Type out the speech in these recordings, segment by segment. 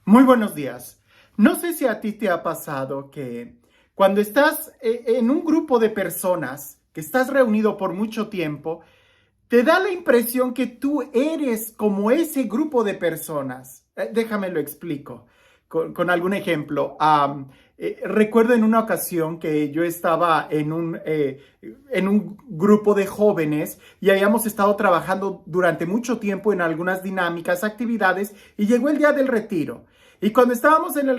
Muy buenos días. No sé si a ti te ha pasado que cuando estás en un grupo de personas, que estás reunido por mucho tiempo, te da la impresión que tú eres como ese grupo de personas. Déjame lo explico con algún ejemplo. Recuerdo en una ocasión que yo estaba en un grupo de jóvenes y habíamos estado trabajando durante mucho tiempo en algunas dinámicas, actividades, y llegó el día del retiro. Y cuando estábamos en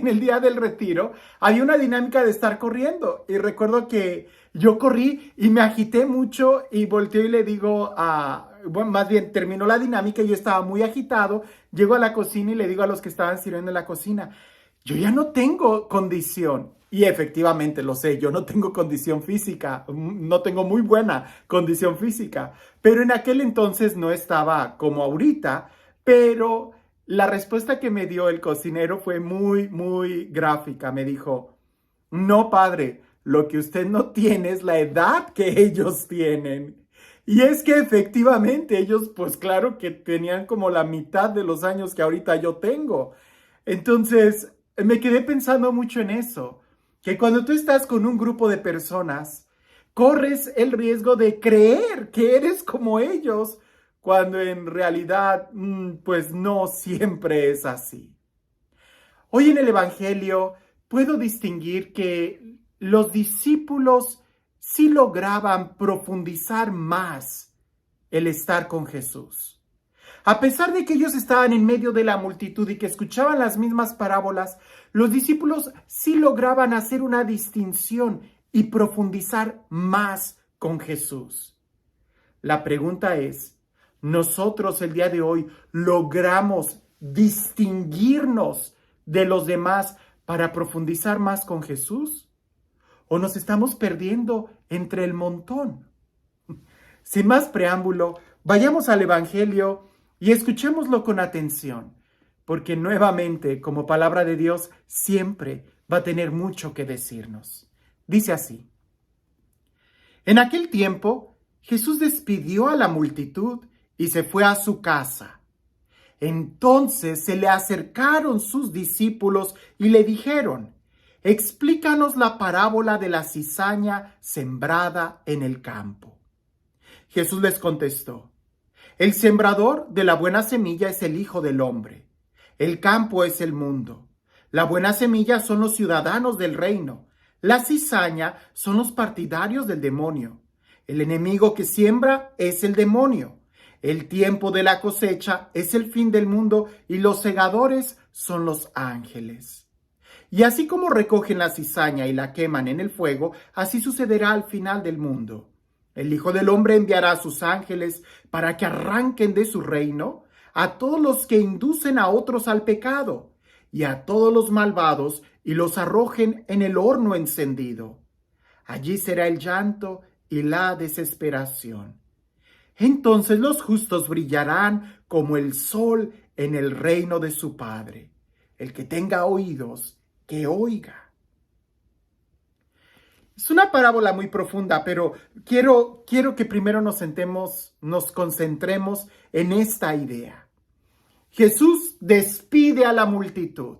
el día del retiro, había una dinámica de estar corriendo. Y recuerdo que yo corrí y me agité mucho y volteo y le digo bueno, más bien terminó la dinámica y yo estaba muy agitado. Llego a la cocina y le digo a los que estaban sirviendo en la cocina, yo ya no tengo condición. Y efectivamente lo sé, yo no tengo condición física, no tengo muy buena condición física, pero en aquel entonces no estaba como ahorita, pero la respuesta que me dio el cocinero fue muy gráfica. Me dijo, no, padre, lo que usted no tiene es la edad que ellos tienen. Y es que efectivamente ellos, pues claro que tenían como la mitad de los años que ahorita yo tengo. Entonces, me quedé pensando mucho en eso, que cuando tú estás con un grupo de personas, corres el riesgo de creer que eres como ellos, cuando en realidad, pues no siempre es así. Hoy en el Evangelio puedo distinguir que los discípulos sí lograban profundizar más el estar con Jesús. A pesar de que ellos estaban en medio de la multitud y que escuchaban las mismas parábolas, los discípulos sí lograban hacer una distinción y profundizar más con Jesús. La pregunta es, ¿nosotros el día de hoy logramos distinguirnos de los demás para profundizar más con Jesús? ¿O nos estamos perdiendo entre el montón? Sin más preámbulo, vayamos al Evangelio y escuchémoslo con atención, porque nuevamente, como palabra de Dios, siempre va a tener mucho que decirnos. Dice así: en aquel tiempo, Jesús despidió a la multitud y se fue a su casa. Entonces se le acercaron sus discípulos y le dijeron, explícanos la parábola de la cizaña sembrada en el campo. Jesús les contestó, el sembrador de la buena semilla es el Hijo del Hombre. El campo es el mundo. La buena semilla son los ciudadanos del reino. La cizaña son los partidarios del demonio. El enemigo que siembra es el demonio. El tiempo de la cosecha es el fin del mundo y los segadores son los ángeles. Y así como recogen la cizaña y la queman en el fuego, así sucederá al final del mundo. El Hijo del Hombre enviará a sus ángeles para que arranquen de su reino a todos los que inducen a otros al pecado y a todos los malvados y los arrojen en el horno encendido. Allí será el llanto y la desesperación. Entonces los justos brillarán como el sol en el reino de su Padre. El que tenga oídos, que oiga. Es una parábola muy profunda, pero quiero que primero nos sentemos, nos concentremos en esta idea. Jesús despide a la multitud,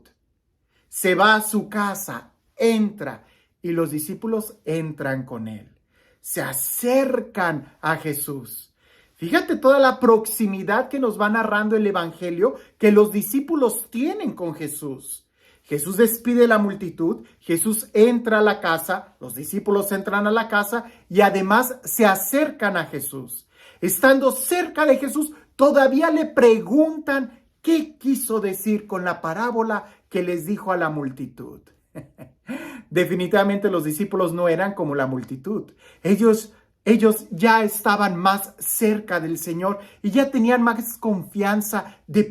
se va a su casa, entra y los discípulos entran con él. Se acercan a Jesús. Fíjate toda la proximidad que nos va narrando el Evangelio que los discípulos tienen con Jesús. Jesús despide a la multitud, Jesús entra a la casa, los discípulos entran a la casa y además se acercan a Jesús. Estando cerca de Jesús, todavía le preguntan qué quiso decir con la parábola que les dijo a la multitud. Definitivamente los discípulos no eran como la multitud. Ellos ya estaban más cerca del Señor y ya tenían más confianza de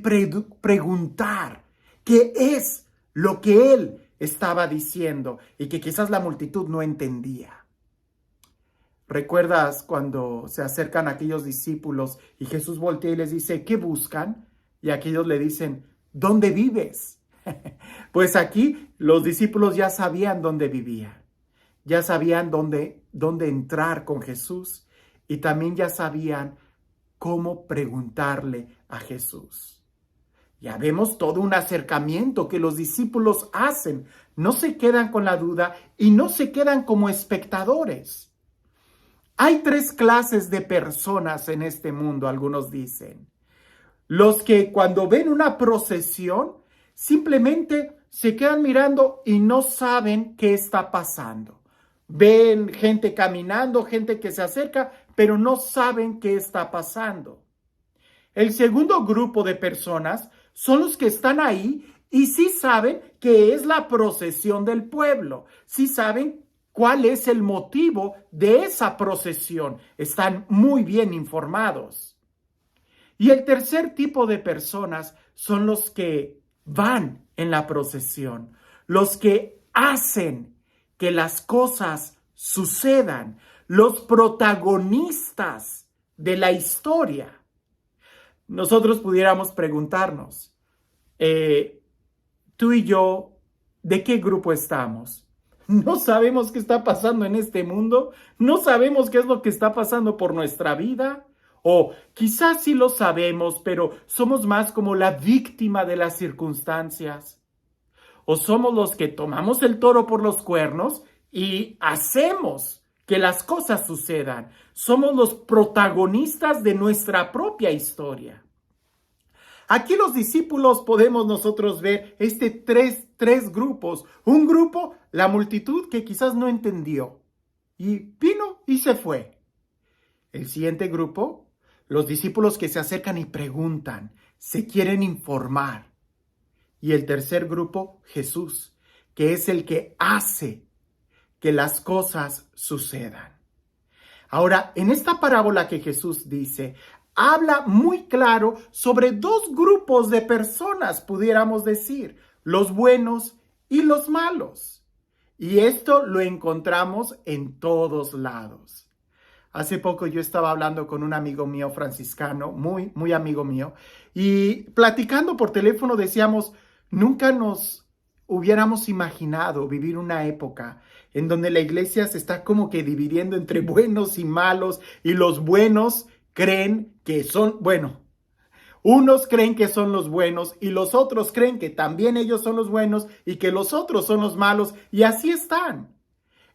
preguntar qué es lo que Él estaba diciendo y que quizás la multitud no entendía. ¿Recuerdas cuando se acercan aquellos discípulos y Jesús voltea y les dice, ¿qué buscan? Y aquellos le dicen, ¿dónde vives? Pues aquí los discípulos ya sabían dónde vivían, ya sabían dónde entrar con Jesús y también ya sabían cómo preguntarle a Jesús. Ya vemos todo un acercamiento que los discípulos hacen. No se quedan con la duda y no se quedan como espectadores. Hay tres clases de personas en este mundo, algunos dicen. Los que cuando ven una procesión, simplemente se quedan mirando y no saben qué está pasando. Ven gente caminando, gente que se acerca, pero no saben qué está pasando. El segundo grupo de personas son los que están ahí y sí saben que es la procesión del pueblo. Sí saben cuál es el motivo de esa procesión. Están muy bien informados. Y el tercer tipo de personas son los que van en la procesión, los que hacen que las cosas sucedan, los protagonistas de la historia. Nosotros pudiéramos preguntarnos, tú y yo, ¿de qué grupo estamos? No sabemos qué está pasando en este mundo, no sabemos qué es lo que está pasando por nuestra vida, o quizás sí lo sabemos, pero somos más como la víctima de las circunstancias. O somos los que tomamos el toro por los cuernos y hacemos que las cosas sucedan. Somos los protagonistas de nuestra propia historia. Aquí los discípulos podemos nosotros ver tres grupos. Un grupo, la multitud que quizás no entendió y vino y se fue. El siguiente grupo, los discípulos que se acercan y preguntan, se quieren informar. Y el tercer grupo, Jesús, que es el que hace que las cosas sucedan. Ahora, en esta parábola que Jesús dice, habla muy claro sobre dos grupos de personas, pudiéramos decir, los buenos y los malos. Y esto lo encontramos en todos lados. Hace poco yo estaba hablando con un amigo mío franciscano, muy amigo mío, y platicando por teléfono decíamos, nunca nos hubiéramos imaginado vivir una época en donde la iglesia se está como que dividiendo entre buenos y malos, y los buenos creen que son, unos creen que son los buenos y los otros creen que también ellos son los buenos y que los otros son los malos, y así están.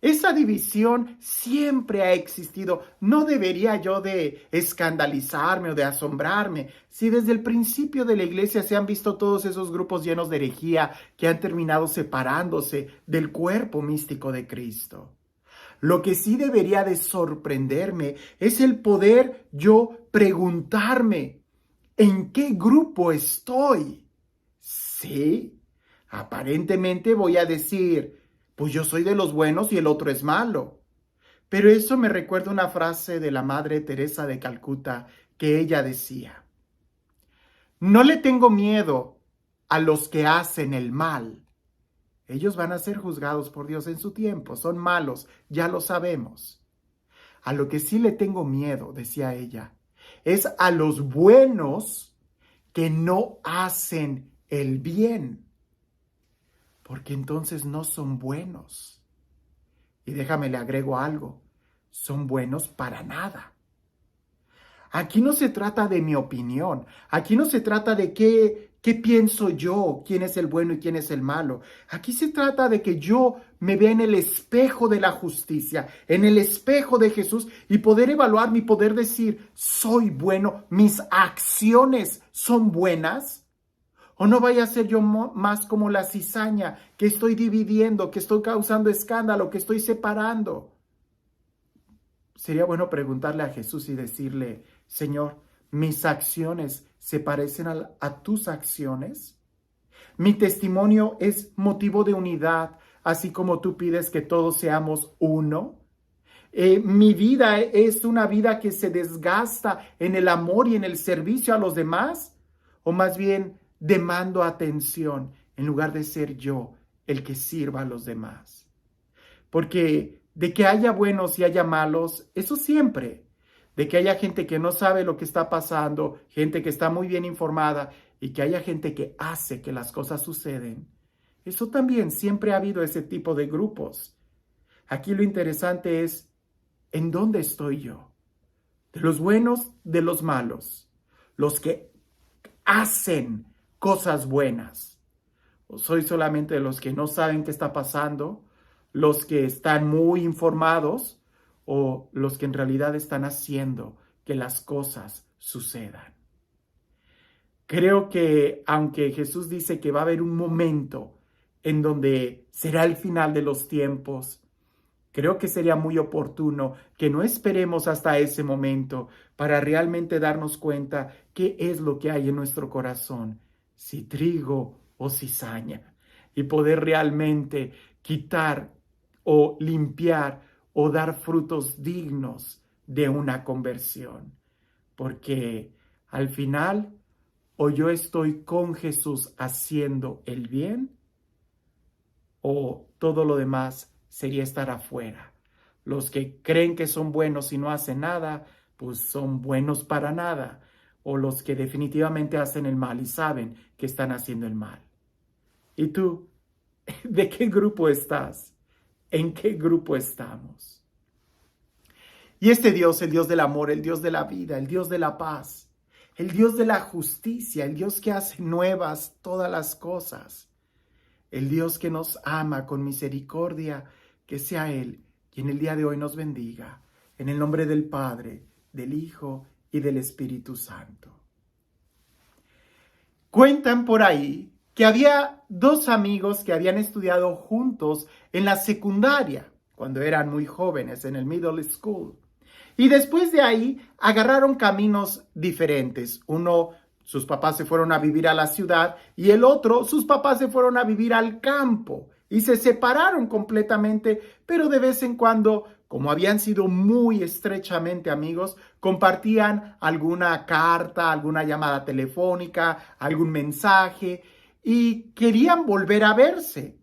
Esa división siempre ha existido. No debería yo de escandalizarme o de asombrarme si desde el principio de la iglesia se han visto todos esos grupos llenos de herejía que han terminado separándose del cuerpo místico de Cristo. Lo que sí debería de sorprenderme es el poder yo preguntarme, ¿en qué grupo estoy? Sí, aparentemente voy a decir, pues yo soy de los buenos y el otro es malo. Pero eso me recuerda una frase de la Madre Teresa de Calcuta que ella decía, no le tengo miedo a los que hacen el mal. Ellos van a ser juzgados por Dios en su tiempo, son malos, ya lo sabemos. A lo que sí le tengo miedo, decía ella, es a los buenos que no hacen el bien, porque entonces no son buenos. Y déjame le agrego algo, son buenos para nada. Aquí no se trata de mi opinión, aquí no se trata de qué pienso yo, quién es el bueno y quién es el malo. Aquí se trata de que yo me vea en el espejo de la justicia, en el espejo de Jesús, y poder evaluarme y poder decir, soy bueno, mis acciones son buenas. O no vaya a ser yo más como la cizaña, que estoy dividiendo, que estoy causando escándalo, que estoy separando. Sería bueno preguntarle a Jesús y decirle, Señor, ¿mis acciones se parecen a tus acciones? ¿Mi testimonio es motivo de unidad, así como tú pides que todos seamos uno? ¿Mi vida es una vida que se desgasta en el amor y en el servicio a los demás? ¿O más bien demando atención en lugar de ser yo el que sirva a los demás? Porque de que haya buenos y haya malos, eso siempre. De que haya gente que no sabe lo que está pasando, gente que está muy bien informada, y que haya gente que hace que las cosas suceden. Eso también, siempre ha habido ese tipo de grupos. Aquí lo interesante es, ¿en dónde estoy yo? ¿De los buenos, de los malos? Los que hacen cosas buenas? ¿O soy solamente de los que no saben qué está pasando, los que están muy informados o los que en realidad están haciendo que las cosas sucedan? Creo que aunque Jesús dice que va a haber un momento en donde será el final de los tiempos, creo que sería muy oportuno que no esperemos hasta ese momento para realmente darnos cuenta qué es lo que hay en nuestro corazón, si trigo o cizaña, y poder realmente quitar o limpiar o dar frutos dignos de una conversión. Porque al final, o yo estoy con Jesús haciendo el bien, o todo lo demás sería estar afuera. Los que creen que son buenos y no hacen nada, pues son buenos para nada. O los que definitivamente hacen el mal y saben que están haciendo el mal. ¿Y tú? ¿De qué grupo estás? ¿En qué grupo estamos? Y este Dios, el Dios del amor, el Dios de la vida, el Dios de la paz, el Dios de la justicia, el Dios que hace nuevas todas las cosas, el Dios que nos ama con misericordia, que sea Él quien el día de hoy nos bendiga. En el nombre del Padre, del Hijo y del Espíritu Santo. Cuentan por ahí que había dos amigos que habían estudiado juntos en la secundaria, cuando eran muy jóvenes, en el middle school. Y después de ahí agarraron caminos diferentes. Uno, sus papás se fueron a vivir a la ciudad y el otro, sus papás se fueron a vivir al campo y se separaron completamente, pero de vez en cuando, como habían sido muy estrechamente amigos, compartían alguna carta, alguna llamada telefónica, algún mensaje y querían volver a verse.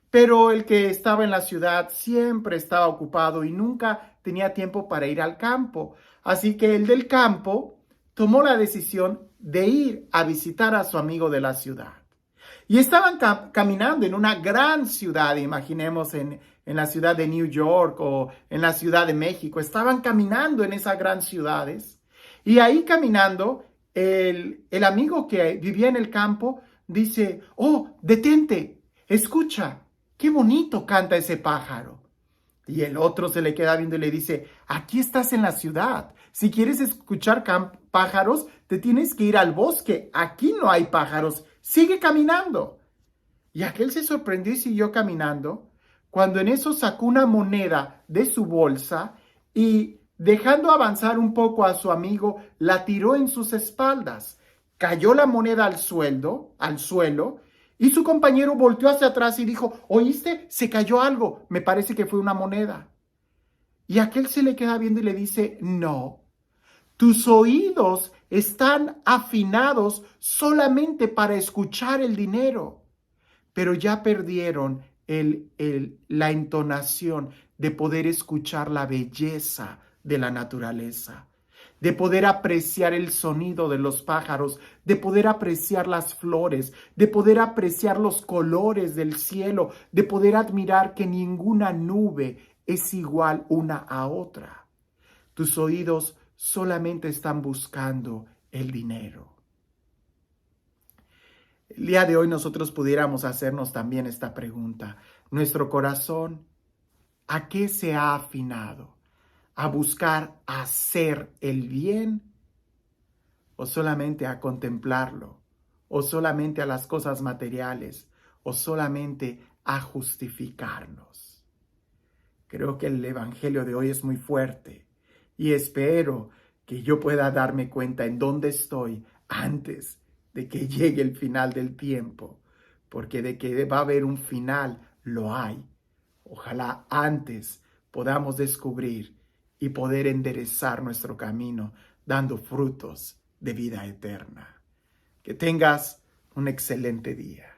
Pero el que estaba en la ciudad siempre estaba ocupado y nunca tenía tiempo para ir al campo. Así que el del campo tomó la decisión de ir a visitar a su amigo de la ciudad. Y estaban caminando en una gran ciudad, imaginemos en la ciudad de New York o en la Ciudad de México. Estaban caminando en esas grandes ciudades. Y ahí caminando, el amigo que vivía en el campo dice, oh, detente, escucha. ¡Qué bonito canta ese pájaro! Y el otro se le queda viendo y le dice, aquí estás en la ciudad. Si quieres escuchar pájaros, te tienes que ir al bosque. Aquí no hay pájaros. Sigue caminando. Y aquel se sorprendió y siguió caminando, cuando en eso sacó una moneda de su bolsa y, dejando avanzar un poco a su amigo, la tiró en sus espaldas. Cayó la moneda al suelo, y su compañero volteó hacia atrás y dijo, ¿oíste? Se cayó algo. Me parece que fue una moneda. Y aquel se le queda viendo y le dice, no, tus oídos están afinados solamente para escuchar el dinero, pero ya perdieron la entonación de poder escuchar la belleza de la naturaleza, de poder apreciar el sonido de los pájaros, de poder apreciar las flores, de poder apreciar los colores del cielo, de poder admirar que ninguna nube es igual una a otra. Tus oídos solamente están buscando el dinero. El día de hoy nosotros pudiéramos hacernos también esta pregunta. ¿Nuestro corazón a qué se ha afinado? ¿A buscar hacer el bien? ¿O solamente a contemplarlo? ¿O solamente a las cosas materiales? ¿O solamente a justificarnos? Creo que el evangelio de hoy es muy fuerte y espero que yo pueda darme cuenta en dónde estoy antes de que llegue el final del tiempo, porque de que va a haber un final, lo hay. Ojalá antes podamos descubrir y poder enderezar nuestro camino dando frutos de vida eterna. Que tengas un excelente día.